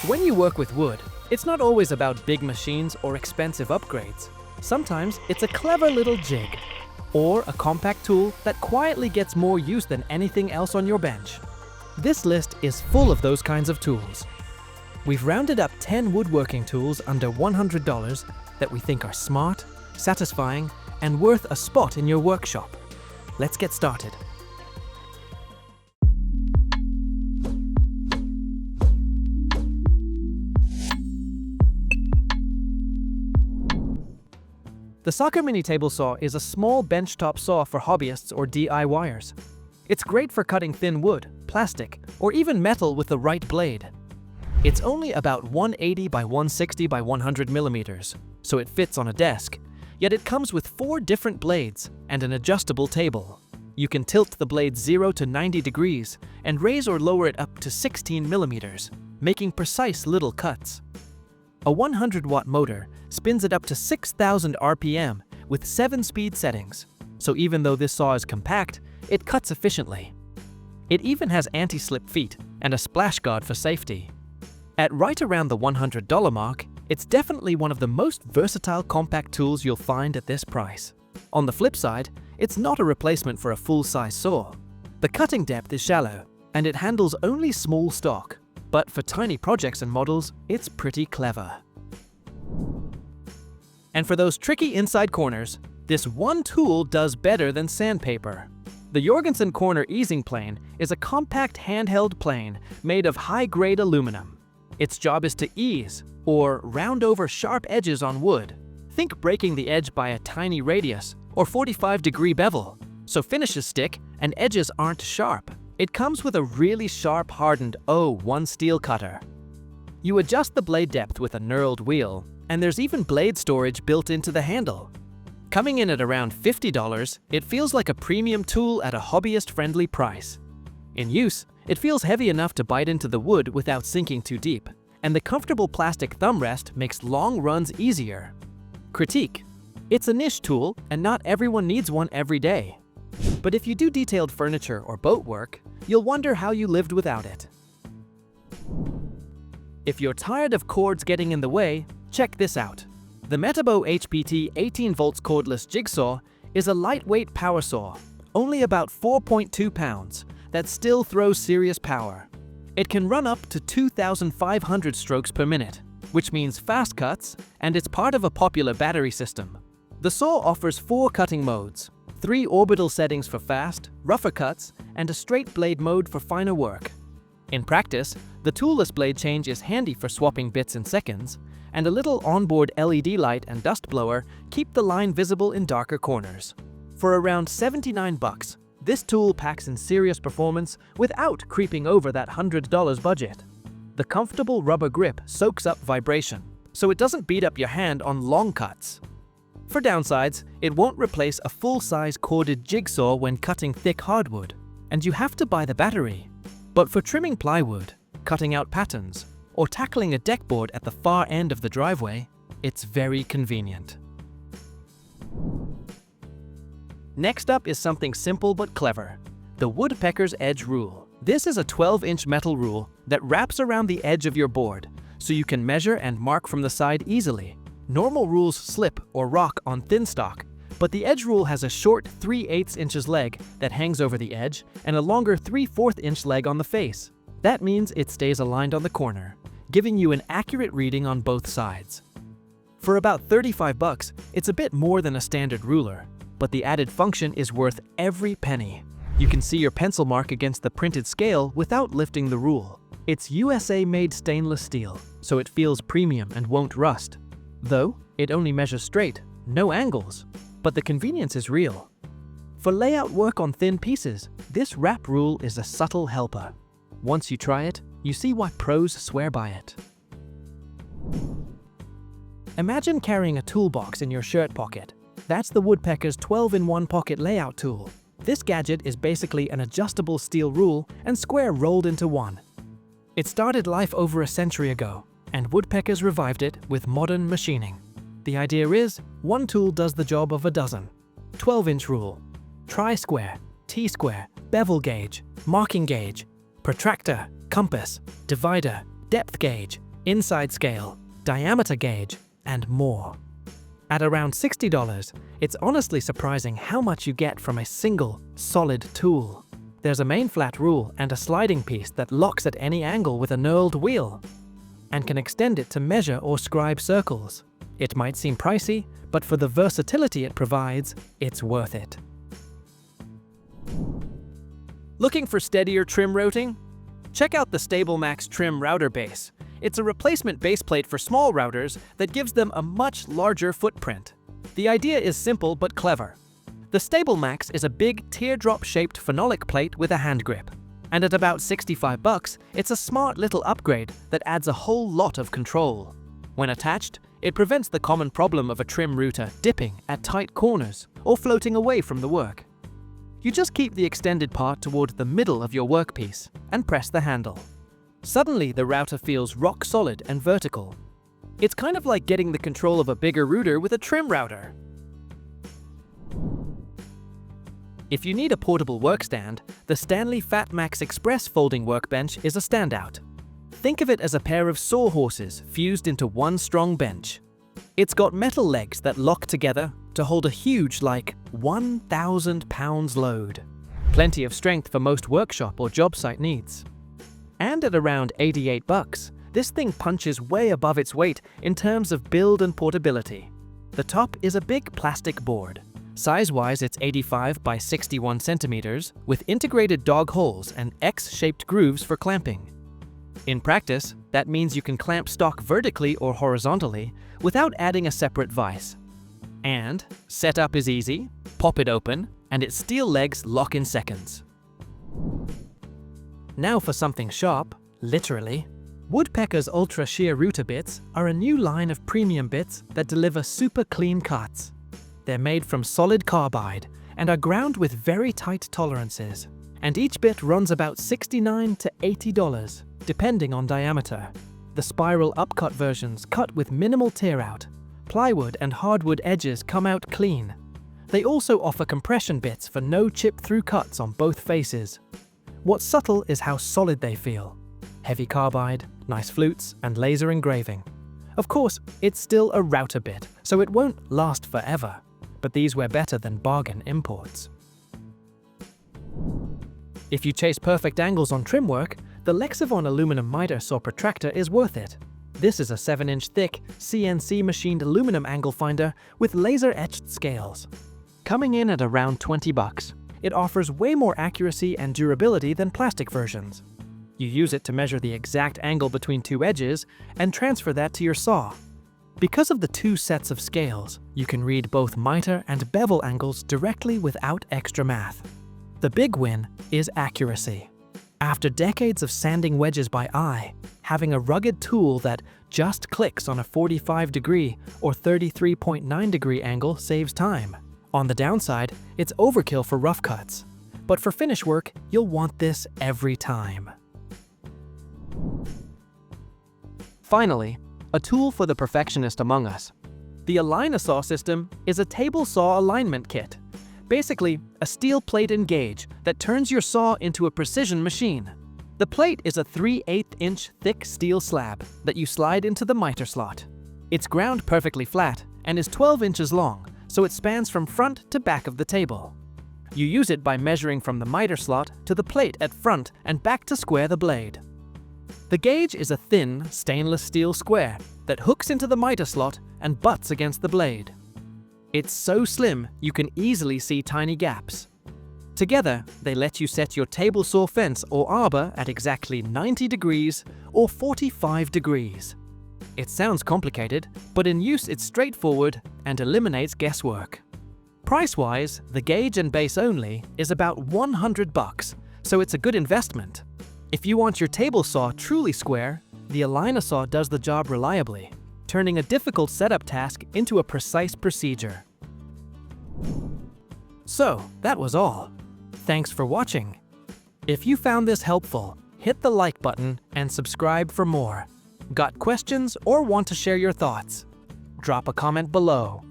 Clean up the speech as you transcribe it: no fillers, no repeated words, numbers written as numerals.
When you work with wood, it's not always about big machines or expensive upgrades. Sometimes it's a clever little jig, or a compact tool that quietly gets more use than anything else on your bench. This list is full of those kinds of tools. We've rounded up 10 woodworking tools under $100 that we think are smart, satisfying, and worth a spot in your workshop. Let's get started. The Soccer Mini Table Saw is a small benchtop saw for hobbyists or DIYers. It's great for cutting thin wood, plastic, or even metal with the right blade. It's only about 180 by 160 by 100 millimeters, so it fits on a desk, yet it comes with 4 different blades and an adjustable table. You can tilt the blade 0 to 90 degrees and raise or lower it up to 16 millimeters, making precise little cuts. A 100-watt motor spins it up to 6,000 RPM with 7 speed settings, so even though this saw is compact, it cuts efficiently. It even has anti-slip feet and a splash guard for safety. At right around the $100 mark, it's definitely one of the most versatile compact tools you'll find at this price. On the flip side, it's not a replacement for a full-size saw. The cutting depth is shallow, and it handles only small stock. But for tiny projects and models, it's pretty clever. And for those tricky inside corners, this one tool does better than sandpaper. The Jorgensen Corner Easing Plane is a compact handheld plane made of high-grade aluminum. Its job is to ease, or round over sharp edges on wood. Think breaking the edge by a tiny radius, or 45-degree bevel, so finishes stick and edges aren't sharp. It comes with a really sharp hardened 0-1 steel cutter. You adjust the blade depth with a knurled wheel, and there's even blade storage built into the handle. Coming in at around $50, it feels like a premium tool at a hobbyist-friendly price. In use, it feels heavy enough to bite into the wood without sinking too deep, and the comfortable plastic thumb rest makes long runs easier. Critique: it's a niche tool, and not everyone needs one every day. But if you do detailed furniture or boat work, you'll wonder how you lived without it. If you're tired of cords getting in the way, check this out. The Metabo HPT 18 volts cordless jig saw is a lightweight power saw, only about 4.2 pounds, that still throws serious power. It can run up to 2,500 strokes per minute, which means fast cuts, and it's part of a popular battery system. The saw offers 4 cutting modes, 3 orbital settings for fast, rougher cuts, and a straight blade mode for finer work. In practice, the toolless blade change is handy for swapping bits in seconds, and a little onboard LED light and dust blower keep the line visible in darker corners. For around $79, this tool packs in serious performance without creeping over that $100 budget. The comfortable rubber grip soaks up vibration, so it doesn't beat up your hand on long cuts. For downsides, it won't replace a full-size corded jigsaw when cutting thick hardwood, and you have to buy the battery. But for trimming plywood, cutting out patterns, or tackling a deckboard at the far end of the driveway, it's very convenient. Next up is something simple but clever: the Woodpeckers Edge Rule. This is a 12-inch metal rule that wraps around the edge of your board, so you can measure and mark from the side easily. Normal rules slip or rock on thin stock, but the edge rule has a short 3/8 inches leg that hangs over the edge and a longer 3/4 inch leg on the face. That means it stays aligned on the corner, giving you an accurate reading on both sides. For about $35, it's a bit more than a standard ruler, but the added function is worth every penny. You can see your pencil mark against the printed scale without lifting the rule. It's USA-made stainless steel, so it feels premium and won't rust. Though, it only measures straight, no angles, but the convenience is real. For layout work on thin pieces, this wrap rule is a subtle helper. Once you try it, you see why pros swear by it. Imagine carrying a toolbox in your shirt pocket. That's the Woodpeckers 12-in-1 pocket layout tool. This gadget is basically an adjustable steel rule and square rolled into one. It started life over a century ago, and Woodpeckers revived it with modern machining. The idea is, one tool does the job of a dozen. 12-inch rule, tri-square, T-square, bevel gauge, marking gauge, protractor, compass, divider, depth gauge, inside scale, diameter gauge, and more. At around $60, it's honestly surprising how much you get from a single, solid tool. There's a main flat rule and a sliding piece that locks at any angle with a knurled wheel, and can extend it to measure or scribe circles. It might seem pricey, but for the versatility it provides, it's worth it. Looking for steadier trim routing? Check out the StabilMax trim router base. It's a replacement base plate for small routers that gives them a much larger footprint. The idea is simple but clever. The StabilMax is a big teardrop-shaped phenolic plate with a hand grip. And at about $65, it's a smart little upgrade that adds a whole lot of control. When attached, it prevents the common problem of a trim router dipping at tight corners or floating away from the work. You just keep the extended part toward the middle of your workpiece and press the handle. Suddenly, the router feels rock solid and vertical. It's kind of like getting the control of a bigger router with a trim router. If you need a portable workstand, the STANLEY FATMAX Express folding workbench is a standout. Think of it as a pair of sawhorses fused into one strong bench. It's got metal legs that lock together to hold a huge, like 1,000 pounds load. Plenty of strength for most workshop or job site needs. And at around $88, this thing punches way above its weight in terms of build and portability. The top is a big plastic board. Size-wise, it's 85 by 61 centimeters with integrated dog holes and X-shaped grooves for clamping. In practice, that means you can clamp stock vertically or horizontally without adding a separate vise. And setup is easy, pop it open, and its steel legs lock in seconds. Now for something sharp, literally. Woodpeckers Ultra-Shear router bits are a new line of premium bits that deliver super clean cuts. They're made from solid carbide and are ground with very tight tolerances. And each bit runs about $69 to $80, depending on diameter. The spiral upcut versions cut with minimal tear out. Plywood and hardwood edges come out clean. They also offer compression bits for no chip-through cuts on both faces. What's subtle is how solid they feel. Heavy carbide, nice flutes, and laser engraving. Of course, it's still a router bit, so it won't last forever. But these wear better than bargain imports. If you chase perfect angles on trim work, the LEXIVON aluminum miter saw protractor is worth it. This is a 7-inch thick, CNC machined aluminum angle finder with laser-etched scales. Coming in at around $20, it offers way more accuracy and durability than plastic versions. You use it to measure the exact angle between two edges and transfer that to your saw. Because of the two sets of scales, you can read both miter and bevel angles directly without extra math. The big win is accuracy. After decades of sanding wedges by eye, having a rugged tool that just clicks on a 45-degree or 33.9-degree angle saves time. On the downside, it's overkill for rough cuts. But for finish work, you'll want this every time. Finally, a tool for the perfectionist among us. The AlignaSaw system is a table saw alignment kit. Basically, a steel plate and gauge that turns your saw into a precision machine. The plate is a 3/8-inch thick steel slab that you slide into the miter slot. It's ground perfectly flat and is 12 inches long, so it spans from front to back of the table. You use it by measuring from the miter slot to the plate at front and back to square the blade. The gauge is a thin, stainless steel square that hooks into the miter slot and butts against the blade. It's so slim, you can easily see tiny gaps. Together, they let you set your table saw fence or arbor at exactly 90 degrees or 45 degrees. It sounds complicated, but in use it's straightforward and eliminates guesswork. Price-wise, the gauge and base only is about $100, so it's a good investment. If you want your table saw truly square, the AlignaSaw does the job reliably, turning a difficult setup task into a precise procedure. So, that was all. Thanks for watching. If you found this helpful, hit the like button and subscribe for more. Got questions or want to share your thoughts? Drop a comment below.